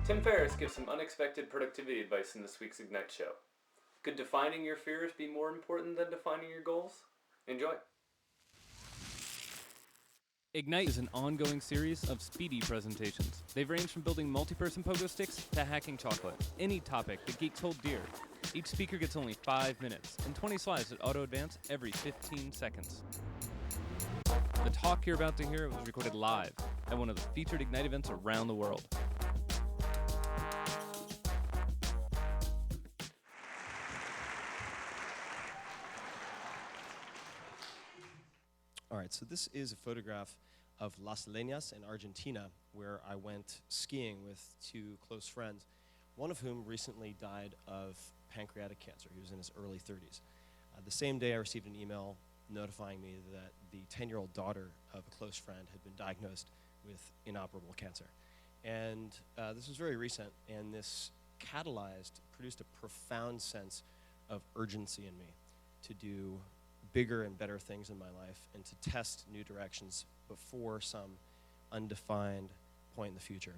Tim Ferriss gives some unexpected productivity advice in this week's Ignite show. Could defining your fears be more important than defining your goals? Enjoy. Ignite is an ongoing series of speedy presentations. They've ranged from building multi-person pogo sticks to hacking chocolate. Any topic that geeks hold dear. Each speaker gets only 5 minutes and 20 slides that auto-advance every 15 seconds. The talk you're about to hear was recorded live at one of the featured Ignite events around the world. All right, so this is a photograph of Las Leñas in Argentina, where I went skiing with two close friends, one of whom recently died of pancreatic cancer. He was in his early 30s. The same day I received an email notifying me that the 10-year-old daughter of a close friend had been diagnosed with inoperable cancer. And this was very recent, and this produced a profound sense of urgency in me to do bigger and better things in my life and to test new directions before some undefined point in the future.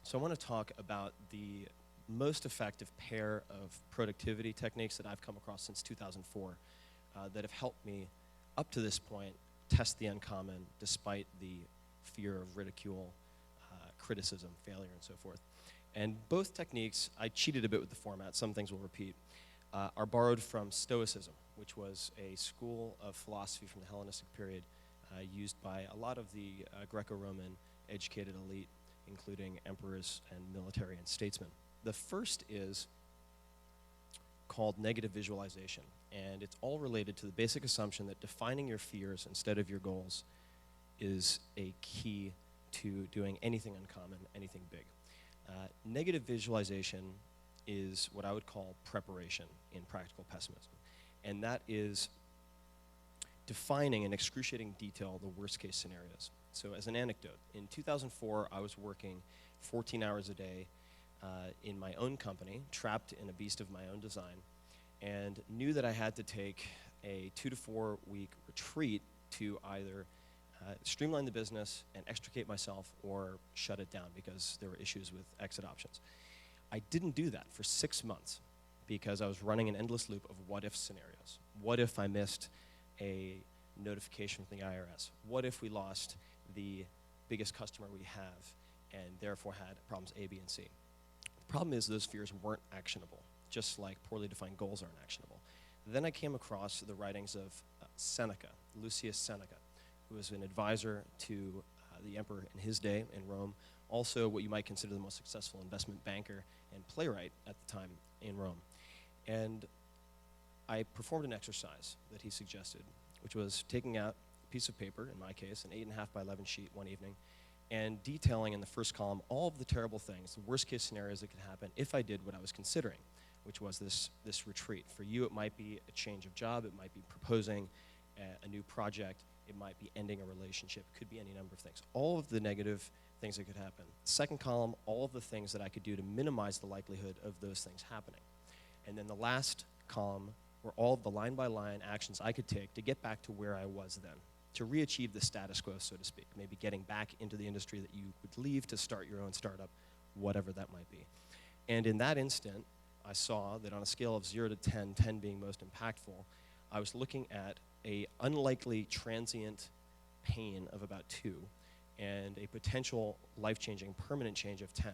So I want to talk about the most effective pair of productivity techniques that I've come across since 2004 that have helped me up to this point test the uncommon despite the fear of ridicule, criticism, failure, and so forth. And both techniques, I cheated a bit with the format, some things will repeat, are borrowed from Stoicism, which was a school of philosophy from the Hellenistic period used by a lot of the Greco-Roman educated elite, including emperors and military and statesmen. The first is called negative visualization, and it's all related to the basic assumption that defining your fears instead of your goals is a key to doing anything uncommon, anything big. Negative visualization is what I would call preparation in practical pessimism. And that is defining in excruciating detail the worst case scenarios. So as an anecdote, in 2004, I was working 14 hours a day in my own company, trapped in a beast of my own design, and knew that I had to take a 2 to 4 week retreat to either streamline the business and extricate myself or shut it down because there were issues with exit options. I didn't do that for 6 months because I was running an endless loop of what-if scenarios. What if I missed a notification from the IRS? What if we lost the biggest customer we have and therefore had problems A, B, and C? The problem is those fears weren't actionable, just like poorly defined goals aren't actionable. Then I came across the writings of Seneca, Lucius Seneca, who was an advisor to the emperor in his day in Rome, also what you might consider the most successful investment banker and playwright at the time in Rome. And I performed an exercise that he suggested, which was taking out a piece of paper, in my case, an 8.5 by 11 sheet one evening, and detailing in the first column all of the terrible things, the worst case scenarios that could happen if I did what I was considering, which was this retreat. For you, it might be a change of job, it might be proposing a new project, it might be ending a relationship, it could be any number of things. All of the negative things that could happen. Second column, all of the things that I could do to minimize the likelihood of those things happening. And then the last column were all of the line-by-line actions I could take to get back to where I was then, to re-achieve the status quo, so to speak, maybe getting back into the industry that you would leave to start your own startup, whatever that might be. And in that instant, I saw that on a scale of 0 to 10, 10 being most impactful, I was looking at a unlikely transient pain of about 2 and a potential life-changing permanent change of 10.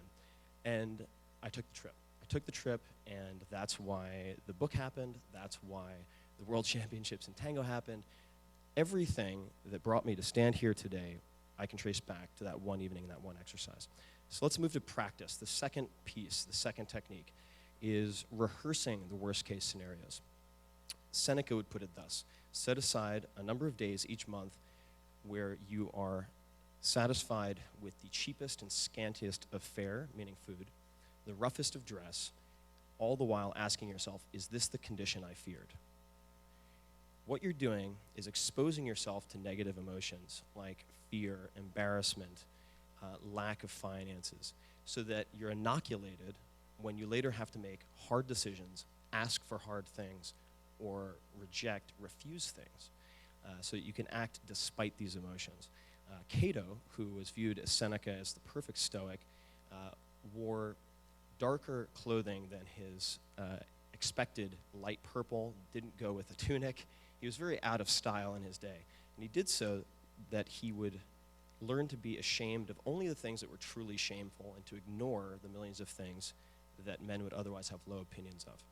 And I took the trip. And that's why the book happened, that's why the World Championships in Tango happened. Everything that brought me to stand here today, I can trace back to that one evening, that one exercise. So let's move to practice. The second piece, the second technique, is rehearsing the worst case scenarios. Seneca would put it thus: set aside a number of days each month where you are satisfied with the cheapest and scantiest of fare, meaning food, the roughest of dress, all the while asking yourself, is this the condition I feared? What you're doing is exposing yourself to negative emotions like fear, embarrassment, lack of finances, so that you're inoculated when you later have to make hard decisions, ask for hard things, or refuse things, so that you can act despite these emotions. Cato, who was viewed as Seneca as the perfect Stoic, wore darker clothing than his expected light purple, didn't go with a tunic. He was very out of style in his day. And he did so that he would learn to be ashamed of only the things that were truly shameful and to ignore the millions of things that men would otherwise have low opinions of.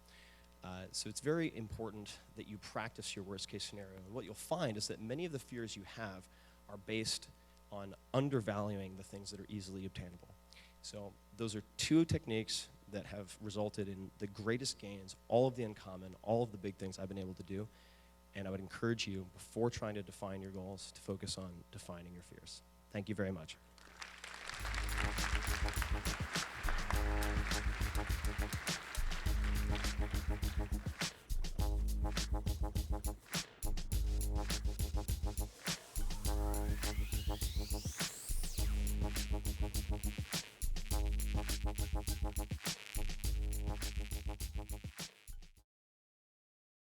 So it's very important that you practice your worst case scenario. And what you'll find is that many of the fears you have are based on undervaluing the things that are easily obtainable. So those are two techniques that have resulted in the greatest gains, all of the uncommon, all of the big things I've been able to do. And I would encourage you, before trying to define your goals, to focus on defining your fears. Thank you very much.